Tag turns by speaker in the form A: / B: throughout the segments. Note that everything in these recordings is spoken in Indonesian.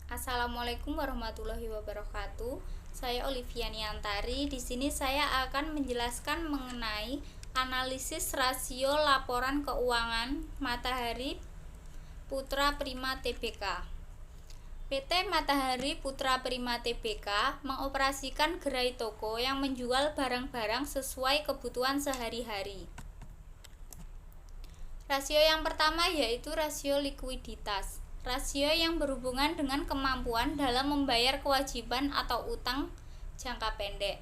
A: Assalamualaikum warahmatullahi wabarakatuh. Saya Olivia Niantari. Di sini saya akan menjelaskan mengenai analisis rasio laporan keuangan Matahari Putra Prima Tbk. PT Matahari Putra Prima Tbk mengoperasikan gerai toko yang menjual barang-barang sesuai kebutuhan sehari-hari. Rasio yang pertama yaitu rasio likuiditas. Rasio yang berhubungan dengan kemampuan dalam membayar kewajiban atau utang jangka pendek.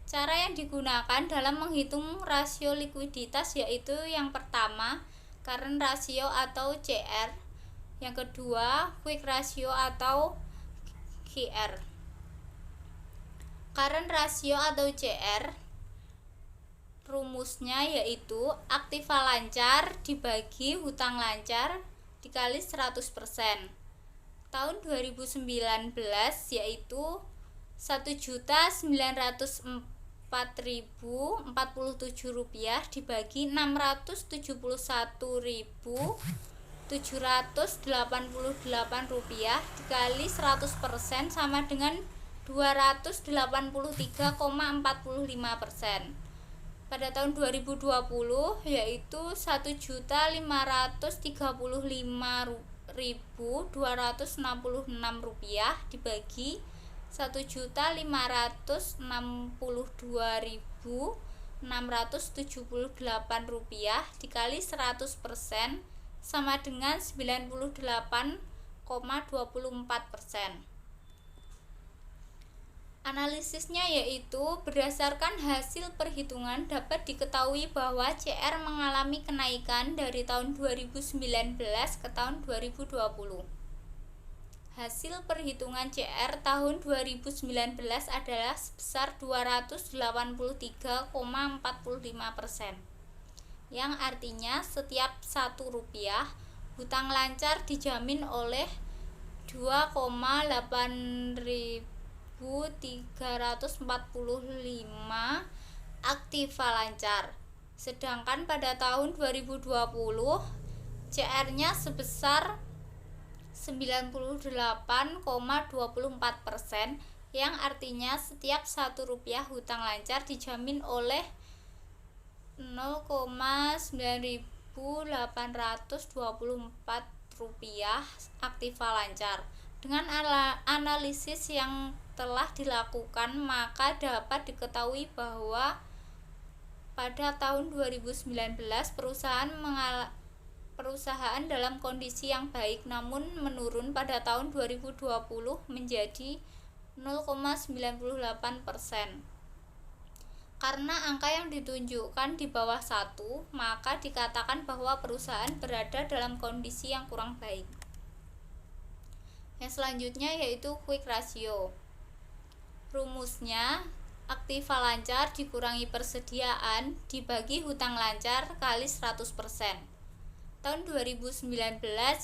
A: Cara yang digunakan dalam menghitung rasio likuiditas yaitu yang pertama, current ratio atau CR. Yang kedua, quick ratio atau QR. Current ratio atau CR rumusnya yaitu aktiva lancar dibagi hutang lancar dikali 100%. Tahun 2019 yaitu 1.904.047 rupiah dibagi 671.788 rupiah dikali 100% sama dengan 283,45%. Pada tahun 2020 yaitu 1.535.266 rupiah dibagi 1.562.678 rupiah dikali 100% sama dengan 98,24%. Analisisnya yaitu berdasarkan hasil perhitungan dapat diketahui bahwa CR mengalami kenaikan dari tahun 2019 ke tahun 2020. Hasil perhitungan CR tahun 2019 adalah sebesar 283,45%, yang artinya setiap 1 rupiah hutang lancar dijamin oleh 2,8345 aktiva lancar. Sedangkan pada tahun 2020 CR-nya sebesar 98,24%, yang artinya setiap 1 rupiah hutang lancar dijamin oleh 0,9824 rupiah aktiva lancar. Dengan analisis yang telah dilakukan, maka dapat diketahui bahwa pada tahun 2019 perusahaan dalam kondisi yang baik namun menurun pada tahun 2020 menjadi 0,98%. Karena angka yang ditunjukkan di bawah 1, maka dikatakan bahwa perusahaan berada dalam kondisi yang kurang baik. Yang selanjutnya yaitu quick ratio. Rumusnya aktiva lancar dikurangi persediaan dibagi hutang lancar kali 100%. Tahun 2019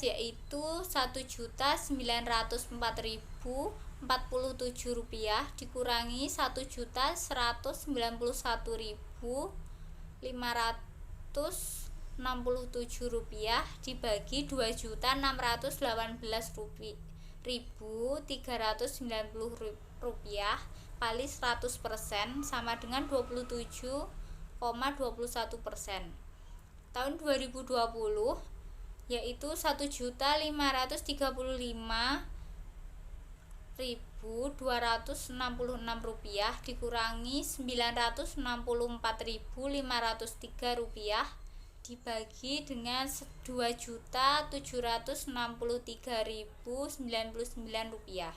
A: yaitu 1.904.047 rupiah dikurangi 1.191.567 rupiah dibagi 2.618.390 rupiah kali 100% sama dengan 27,21%. Tahun 2020 yaitu 1.535.266 rupiah dikurangi 964.503 rupiah dibagi dengan 2.763.099 rupiah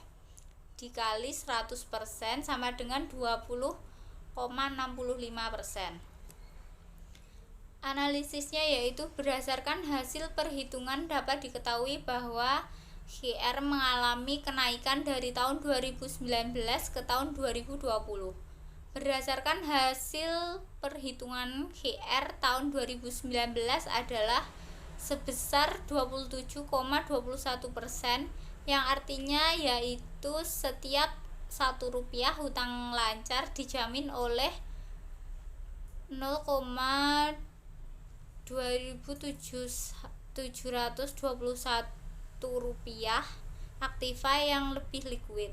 A: dikali 100% sama dengan 20,65%. Analisisnya yaitu berdasarkan hasil perhitungan dapat diketahui bahwa GR mengalami kenaikan dari tahun 2019 ke tahun 2020. Berdasarkan hasil perhitungan GR tahun 2019 adalah sebesar 27,21%, yang artinya yaitu setiap 1 rupiah hutang lancar dijamin oleh 0,2721 rupiah aktiva yang lebih liquid.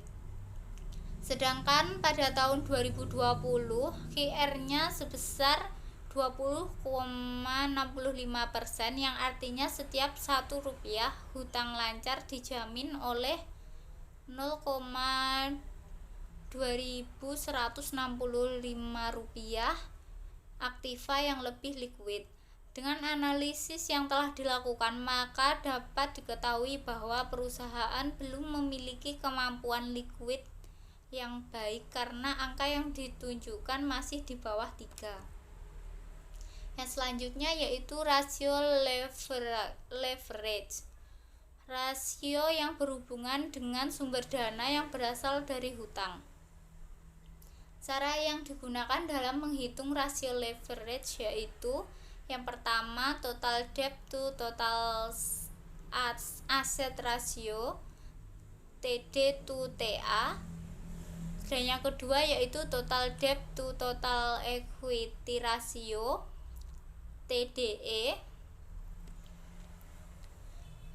A: Sedangkan pada tahun 2020 QR-nya sebesar 20,65%, yang artinya setiap Rp1 hutang lancar dijamin oleh 0,2165 rupiah aktiva yang lebih liquid. Dengan analisis yang telah dilakukan, maka dapat diketahui bahwa perusahaan belum memiliki kemampuan likuid yang baik karena angka yang ditunjukkan masih di bawah 3. Yang selanjutnya yaitu rasio leverage. Rasio yang berhubungan dengan sumber dana yang berasal dari hutang. Cara yang digunakan dalam menghitung rasio leverage yaitu yang pertama total debt to total asset ratio TD to TA, dan yang kedua yaitu total debt to total equity ratio TDE.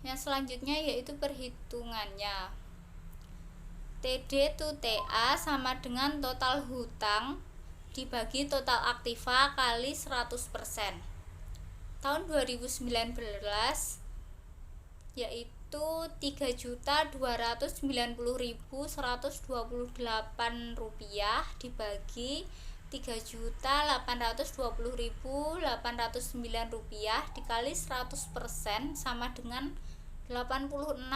A: Yang selanjutnya yaitu perhitungannya. TD to TA sama dengan total hutang dibagi total aktiva kali 100%. Tahun 2019 yaitu 3.290.128 rupiah dibagi 3.820.809 rupiah dikali 100% sama dengan 86,11%.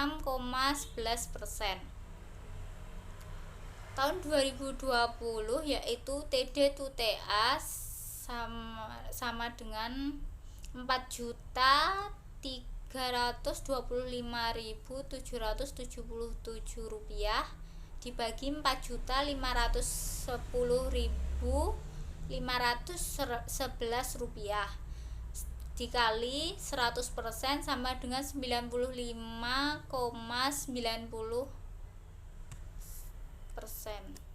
A: Tahun 2020 yaitu TD to TA sama dengan 4.325.777 rupiah dibagi 4.510.511 rupiah dikali 100% sama dengan 95,90%.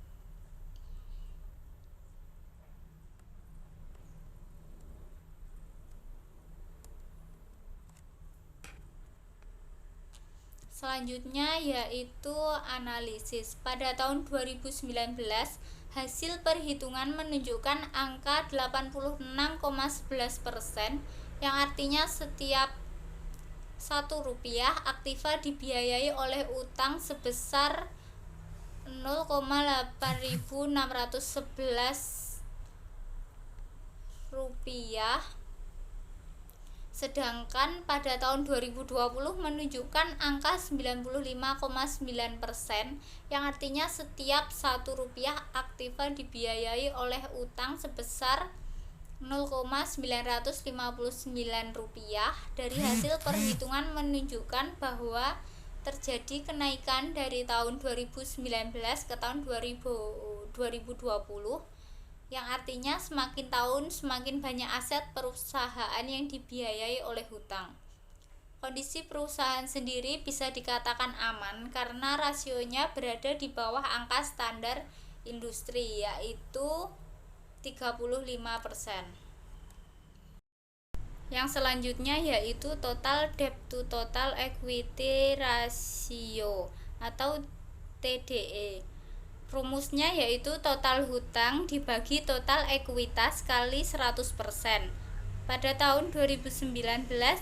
A: Selanjutnya yaitu analisis. Pada tahun 2019 hasil perhitungan menunjukkan angka 86,11%, yang artinya setiap Rp1 aktiva dibiayai oleh utang sebesar 0,8611 rupiah. Sedangkan pada tahun 2020 menunjukkan angka 95,9%, yang artinya setiap Rp1 aktiva dibiayai oleh utang sebesar 0,959 rupiah. Dari hasil perhitungan menunjukkan bahwa terjadi kenaikan dari tahun 2019 ke tahun 2020, yang artinya semakin tahun semakin banyak aset perusahaan yang dibiayai oleh hutang. Kondisi perusahaan sendiri bisa dikatakan aman karena rasionya berada di bawah angka standar industri yaitu 35%. Yang selanjutnya yaitu total debt to total equity ratio atau TDE. Rumusnya yaitu total hutang dibagi total ekuitas kali 100%. Pada tahun 2019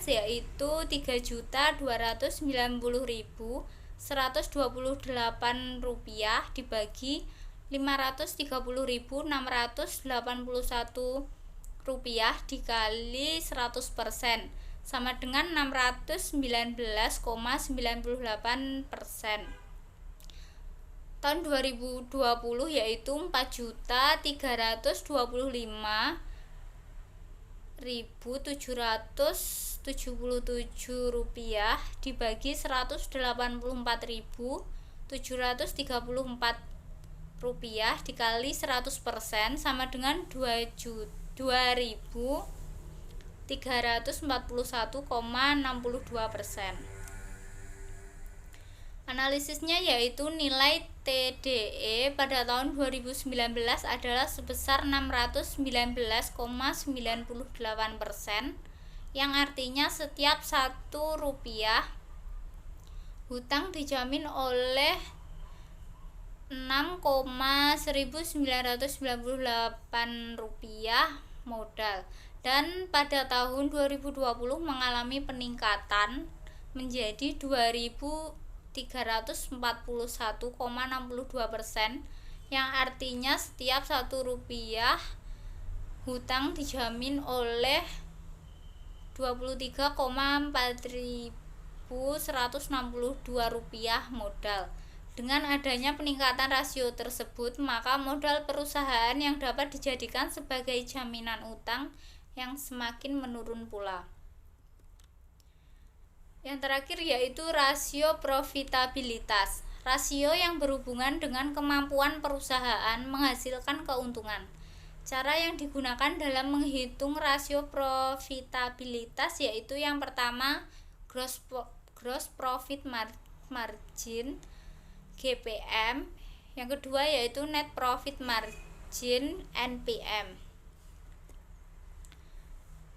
A: yaitu 3.290.128 rupiah dibagi 530.681 rupiah dikali 100% sama dengan 619,98%. Tahun 2020 yaitu 4.325.777 rupiah dibagi 184.734 rupiah dikali 100% sama dengan 2.341,62%. Analisisnya yaitu nilai TDE pada tahun 2019 adalah sebesar 619,98%, yang artinya setiap Rp1 hutang dijamin oleh 6,1998 rupiah modal, dan pada tahun 2020 mengalami peningkatan menjadi 2.341,62%, yang artinya setiap 1 rupiah hutang dijamin oleh 23,4162 rupiah modal. Dengan adanya peningkatan rasio tersebut, maka modal perusahaan yang dapat dijadikan sebagai jaminan utang yang semakin menurun pula. Yang terakhir yaitu rasio profitabilitas. Rasio yang berhubungan dengan kemampuan perusahaan menghasilkan keuntungan. Cara yang digunakan dalam menghitung rasio profitabilitas yaitu yang pertama gross profit margin GPM, yang kedua yaitu net profit margin NPM.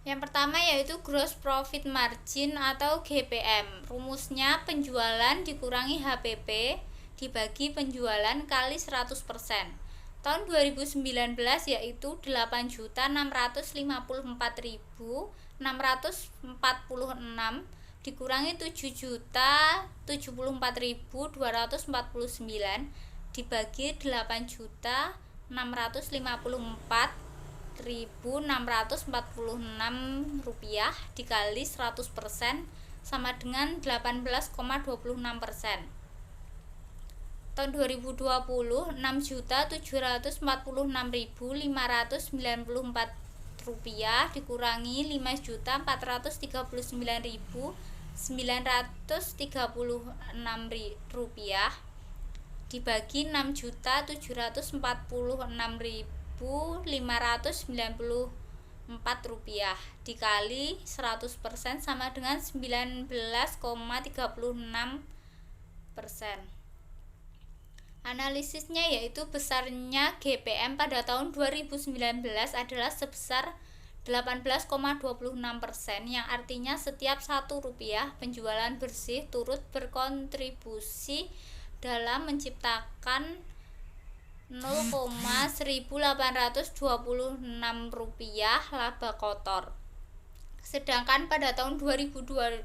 A: Yang pertama yaitu gross profit margin atau GPM. Rumusnya penjualan dikurangi HPP dibagi penjualan kali 100%. Tahun 2019 yaitu 8.654.646 dikurangi 7.074.249 dibagi 8.654.646 rupiah dikali 100% sama dengan 18,26%. Tahun 2020 6.746.594 rupiah dikurangi 5.439.936 rupiah dibagi 6.746.594 rupiah dikali 100% sama dengan 19,36%. Analisisnya yaitu besarnya GPM pada tahun 2019 adalah sebesar 18,26%, yang artinya setiap 1 rupiah penjualan bersih turut berkontribusi dalam menciptakan 0,1826 rupiah laba kotor. Sedangkan pada tahun 2020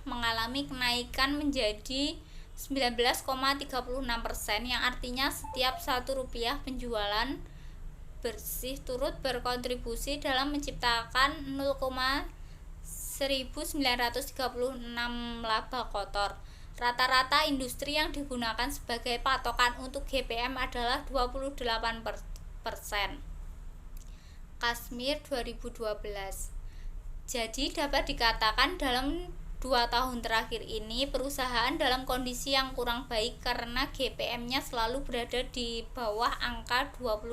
A: mengalami kenaikan menjadi 19,36%, yang artinya setiap 1 rupiah penjualan bersih turut berkontribusi dalam menciptakan 0,1936 laba kotor. Rata-rata industri yang digunakan sebagai patokan untuk GPM adalah 28%. Kashmir 2012. Jadi dapat dikatakan dalam 2 tahun terakhir ini perusahaan dalam kondisi yang kurang baik karena GPM-nya selalu berada di bawah angka 28%.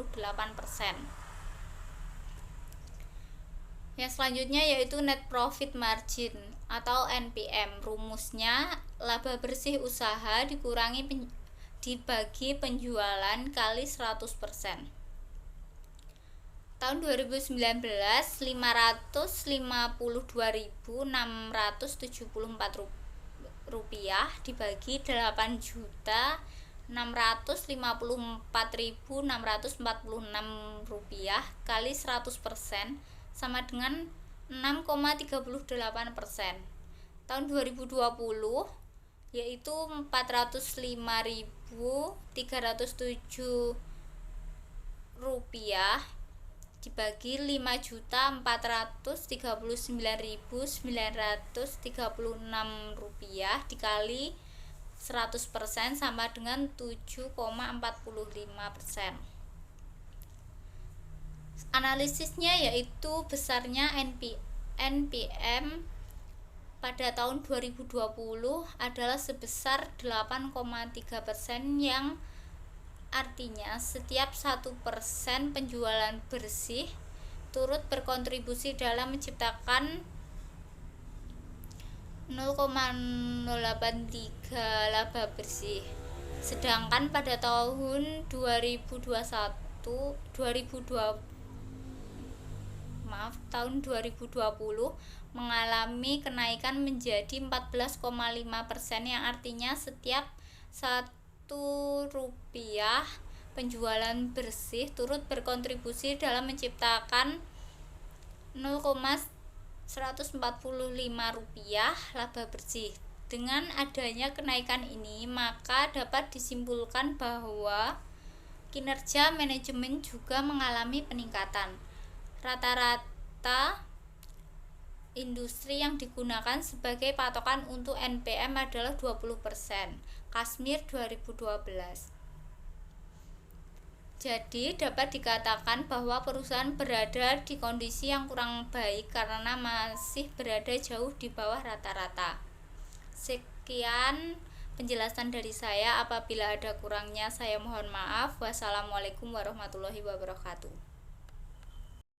A: Yang selanjutnya yaitu net profit margin atau NPM. Rumusnya laba bersih usaha dibagi penjualan kali 100%. Tahun 2019 552.674 rupiah dibagi 8.654.646 rupiah kali 100% sama dengan 6,38%. Tahun 2020 yaitu 405.307 rupiah dibagi 5.439.936 rupiah dikali 100% sama dengan 7,45%. Analisisnya yaitu besarnya NPM pada tahun 2020 adalah sebesar 8,3%, yang artinya setiap 1% penjualan bersih turut berkontribusi dalam menciptakan 0,083 laba bersih. Sedangkan pada tahun 2020 tahun 2020 mengalami kenaikan menjadi 14,5%, yang artinya setiap Rp1 penjualan bersih turut berkontribusi dalam menciptakan Rp0,145 laba bersih. Dengan adanya kenaikan ini, maka dapat disimpulkan bahwa kinerja manajemen juga mengalami peningkatan. Rata-rata industri yang digunakan sebagai patokan untuk NPM adalah 20%. Kashmir 2012. Jadi dapat dikatakan bahwa perusahaan berada di kondisi yang kurang baik karena masih berada jauh di bawah rata-rata. Sekian penjelasan dari saya. Apabila ada kurangnya saya mohon maaf. Wassalamualaikum warahmatullahi wabarakatuh.